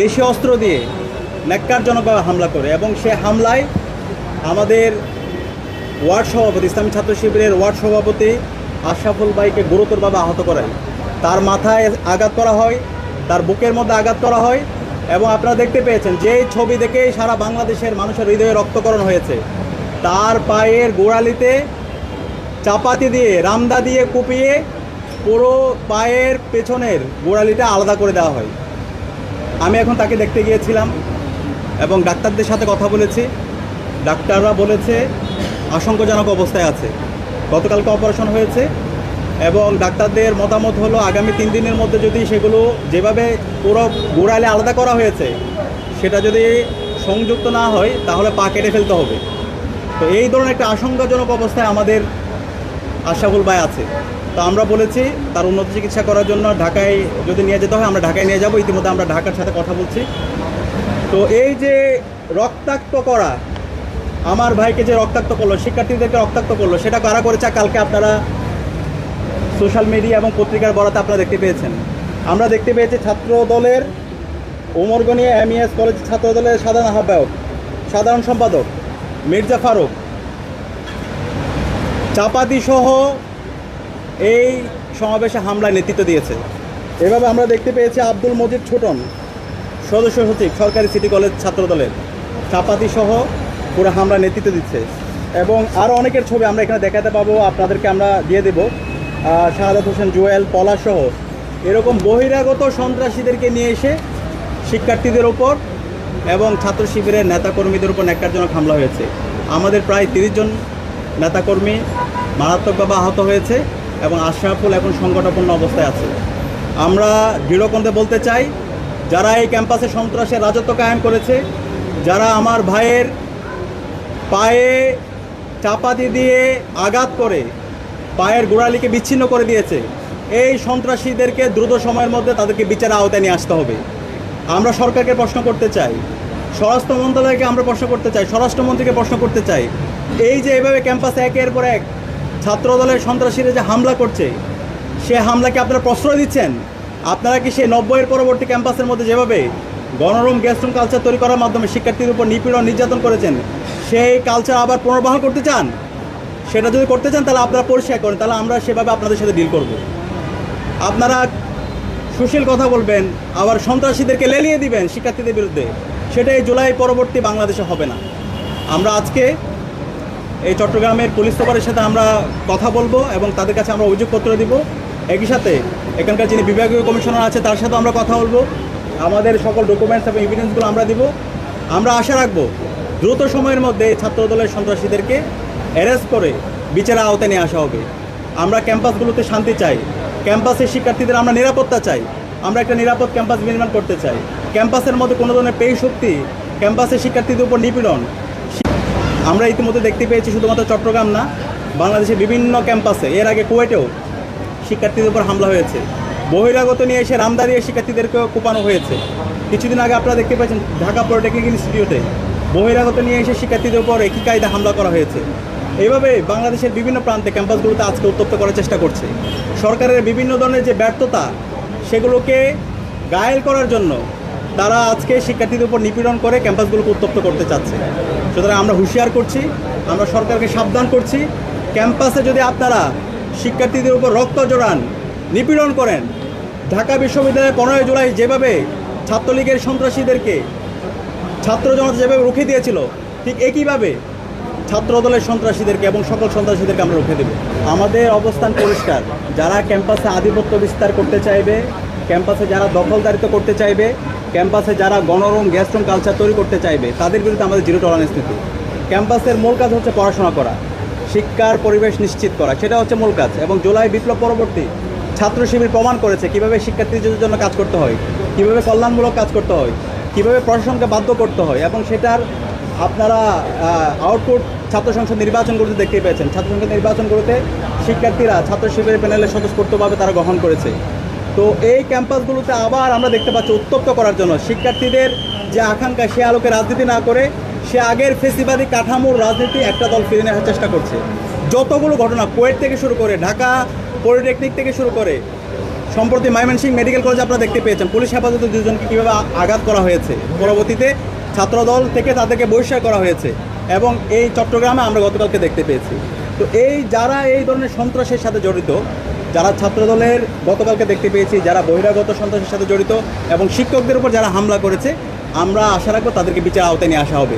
দেশীয় অস্ত্র দিয়ে ন্যাক্কারজনকভাবে হামলা করে এবং সে হামলায় আমাদের ওয়ার্ড সভাপতি ইসলামী ছাত্র শিবিরের ওয়ার্ড সভাপতি আশরাফুল ভাইকে গুরুতরভাবে আহত করায়। তার মাথায় আঘাত করা হয়, তার বুকের মধ্যে আঘাত করা হয় এবং আপনারা দেখতে পেয়েছেন যে ছবি দেখেই সারা বাংলাদেশের মানুষের হৃদয়ে রক্তকরণ হয়েছে। তার পায়ের গোড়ালিতে চাপাতি দিয়ে রামদা দিয়ে কুপিয়ে পুরো পায়ের পেছনের গোড়ালিটা আলাদা করে দেওয়া হয়। আমি এখন তাকে দেখতে গিয়েছিলাম এবং ডাক্তারদের সাথে কথা বলেছি। ডাক্তাররা বলেছে আশঙ্কাজনক অবস্থায় আছে। গতকালকে অপারেশন হয়েছে এবং ডাক্তারদের মতামত হলো আগামী 3 দিনের মধ্যে যদি সেগুলো যেভাবে পুরো গোড়ালি আলাদা করা হয়েছে সেটা যদি সংযুক্ত না হয় তাহলে পা কেটে ফেলতে হবে। তো এই ধরনের একটা আশঙ্কাজনক অবস্থায় আমাদের আশরাফুল ভাই আছে। তো আমরা বলেছি তার উন্নত চিকিৎসা করার জন্য ঢাকায় যদি নিয়ে যেতে হয় আমরা ঢাকায় নিয়ে যাব। ইতিমধ্যে আমরা ঢাকার সাথে কথা বলছি। তো এই যে রক্তাক্ত করা, আমার ভাইকে যে রক্তাক্ত করলো, শিক্ষার্থীদেরকে রক্তাক্ত করলো, সেটা কারা করেছে কালকে আপনারা সোশ্যাল মিডিয়া এবং পত্রিকার বরাতে আপনারা দেখতে পেয়েছেন। আমরা দেখতে পেয়েছি ছাত্র দলের ওমরগনিয়া এমইএস কলেজ ছাত্র দলের সাধারণ সম্পাদক মির্জা ফারুক চাপাতি সহ এই সমাবেশে হামলায় নেতৃত্ব দিয়েছে। এভাবে আমরা দেখতে পেয়েছি আব্দুল মজিদ ছোটন সদস্য সচিব সরকারি সিটি কলেজ ছাত্র দলের চাপাতি সহ পুরো হামলা নেতৃত্ব দিচ্ছে এবং আরও অনেকের ছবি আমরা এখানে দেখাতে পাবো, আপনাদেরকে আমরা দিয়ে দেব। শাহাদাত হোসেন জুয়েল পলাসহ এরকম বহিরাগত সন্ত্রাসীদেরকে নিয়ে এসে শিক্ষার্থীদের ওপর এবং ছাত্র শিবিরের নেতাকর্মীদের উপর ন্যাক্কারজনক হামলা হয়েছে। আমাদের প্রায় 30 জন নেতাকর্মী মারাত্মকভাবে আহত হয়েছে এবং আশরাফুল এখন সংকটাপন্ন অবস্থায় আছে। আমরা দৃঢ়কণ্ঠে বলতে চাই, যারা এই ক্যাম্পাসে সন্ত্রাসের রাজত্ব কায়েম করেছে, যারা আমার ভাইয়ের পায়ে চাপাতি দিয়ে আঘাত করে পায়ের গোড়ালিকে বিচ্ছিন্ন করে দিয়েছে, এই সন্ত্রাসীদেরকে দ্রুত সময়ের মধ্যে তাদেরকে বিচারের আওতায় নিয়ে আসতে হবে। আমরা সরকারকে প্রশ্ন করতে চাই, স্বরাষ্ট্র মন্ত্রণালয়কে আমরা প্রশ্ন করতে চাই, স্বরাষ্ট্রমন্ত্রীকে প্রশ্ন করতে চাই, এই যে এভাবে ক্যাম্পাসে একের পর এক ছাত্র দলের সন্ত্রাসীরা যে হামলা করছে, সে হামলাকে আপনারা প্রশ্রয় দিচ্ছেন? আপনারা কি সেই 90-এর পরবর্তী ক্যাম্পাসের মধ্যে যেভাবে গণরুম গেস্টরুম কালচার তৈরি করার মাধ্যমে শিক্ষার্থীদের উপর নিপীড়ন নির্যাতন করেছেন, সেই কালচার আবার পুনর্বহাল করতে চান? সেটা যদি করতে চান তাহলে আপনারা পরিষ্কার করেন, তাহলে আমরা সেভাবে আপনাদের সাথে ডিল করব। আপনারা সুশীল কথা বলবেন আবার সন্ত্রাসীদেরকে লেলিয়ে দিবেন শিক্ষার্থীদের বিরুদ্ধে, সেটা এই জুলাই পরবর্তী বাংলাদেশে হবে না। আমরা আজকে এই চট্টগ্রামের পুলিশ সুপারের সাথে আমরা কথা বলবো এবং তাদের কাছে আমরা অভিযোগপত্র দিব। একই সাথে এখানকার যিনি বিভাগীয় কমিশনার আছে তার সাথে আমরা কথা বলবো, আমাদের সকল ডকুমেন্টস এবং এভিডেন্সগুলো আমরা দিব। আমরা আশা রাখবো দ্রুত সময়ের মধ্যে ছাত্র দলের সন্ত্রাসীদেরকে অ্যারেস্ট করে বিচারের আওতায় নিয়ে আসা হবে। আমরা ক্যাম্পাসগুলোতে শান্তি চাই, ক্যাম্পাসের শিক্ষার্থীদের আমরা নিরাপত্তা চাই, আমরা একটা নিরাপদ ক্যাম্পাস নির্মাণ করতে চাই। ক্যাম্পাসের মধ্যে কোনো ধরনের পেই শক্তি, ক্যাম্পাসের শিক্ষার্থীদের উপর নিপীড়ন আমরা ইতিমধ্যে দেখতে পেয়েছি। শুধুমাত্র চট্টগ্রাম না, বাংলাদেশের বিভিন্ন ক্যাম্পাসে, এর আগে কুয়েটেও শিক্ষার্থীদের উপর হামলা হয়েছে। বহিরাগত নিয়ে এসে রামদা দিয়ে শিক্ষার্থীদেরকেও কোপানো হয়েছে। কিছুদিন আগে আপনারা দেখতে পেয়েছেন ঢাকা পলিটেকনিক ইনস্টিটিউটে বহিরাগত নিয়ে এসে শিক্ষার্থীদের উপর একই কায়দা হামলা করা হয়েছে। এইভাবে বাংলাদেশের বিভিন্ন প্রান্তে ক্যাম্পাসগুলোতে আজকে উত্তপ্ত করার চেষ্টা করছে। সরকারের বিভিন্ন ধরনের যে ব্যর্থতা, সেগুলোকে গায়েল করার জন্য তারা আজকে শিক্ষার্থীদের উপর নিপীড়ন করে ক্যাম্পাসগুলোকে উত্তপ্ত করতে চাচ্ছে। সুতরাং আমরা হুঁশিয়ার করছি, আমরা সরকারকে সাবধান করছি, ক্যাম্পাসে যদি আপনারা শিক্ষার্থীদের উপর রক্ত জড়ান, নিপীড়ন করেন, ঢাকা বিশ্ববিদ্যালয়ে 15 জুলাই যেভাবে ছাত্রলীগের সন্ত্রাসীদেরকে ছাত্র জনতা যেভাবে রুখে দিয়েছিল, ঠিক একইভাবে ছাত্র দলের সন্ত্রাসীদেরকে এবং সকল সন্ত্রাসীদেরকে আমরা রুখে দেব। আমাদের অবস্থান পরিষ্কার, যারা ক্যাম্পাসে আধিপত্য বিস্তার করতে চাইবে, ক্যাম্পাসে যারা দখলদারিত্ব করতে চাইবে, ক্যাম্পাসে যারা গণরুম গেস্টরুম কালচার তৈরি করতে চাইবে, তাদের বিরুদ্ধে আমাদের জিরো টলারেন্স নীতি। ক্যাম্পাসের মূল কাজ হচ্ছে পড়াশোনা করা, শিক্ষার পরিবেশ নিশ্চিত করা, সেটা হচ্ছে মূল কাজ। এবং জুলাই বিপ্লব পরবর্তী ছাত্র শিবির প্রমাণ করেছে কীভাবে শিক্ষার্থীদের জন্য কাজ করতে হয়, কীভাবে কল্যাণমূলক কাজ করতে হয়, কীভাবে প্রশাসনকে বাধ্য করতে হয়, এবং সেটার আপনারা আউটপুট ছাত্র সংসদ নির্বাচনগুলোতে দেখতে পেয়েছেন। ছাত্র সংসদ নির্বাচনগুলোতে শিক্ষার্থীরা ছাত্র শিবিরের প্যানেলের স্বতঃস্ফূর্তভাবে তারা গ্রহণ করেছে। তো এই ক্যাম্পাসগুলোতে আবার আমরা দেখতে পাচ্ছি উত্তপ্ত করার জন্য শিক্ষার্থীদের যে আকাঙ্ক্ষা, সে আলোকে রাজনীতি না করে সে আগের ফেসিবাদী কাঠামোর রাজনীতি একটা দল ফিরে নেওয়ার চেষ্টা করছে। যতগুলো ঘটনা কুয়েট থেকে শুরু করে ঢাকা পলিটেকনিক থেকে শুরু করে সম্প্রতি ময়মনসিংহ মেডিকেল কলেজে আপনারা দেখতে পেয়েছেন পুলিশ হেফাজতে দুজনকে কীভাবে আঘাত করা হয়েছে, পরবর্তীতে ছাত্রদল থেকে তাদেরকে বহিষ্কার করা হয়েছে, এবং এই চট্টগ্রামে আমরা গতকালকে দেখতে পেয়েছি। তো যারা এই ধরনের সন্ত্রাসের সাথে জড়িত, যারা ছাত্রদলের গতকালকে দেখতে পেয়েছি যারা বহিরাগত সন্ত্রাসের সাথে জড়িত এবং শিক্ষকদের উপর যারা হামলা করেছে, আমরা আশা রাখবো তাদেরকে বিচার আওতায় নিয়ে আসা হবে।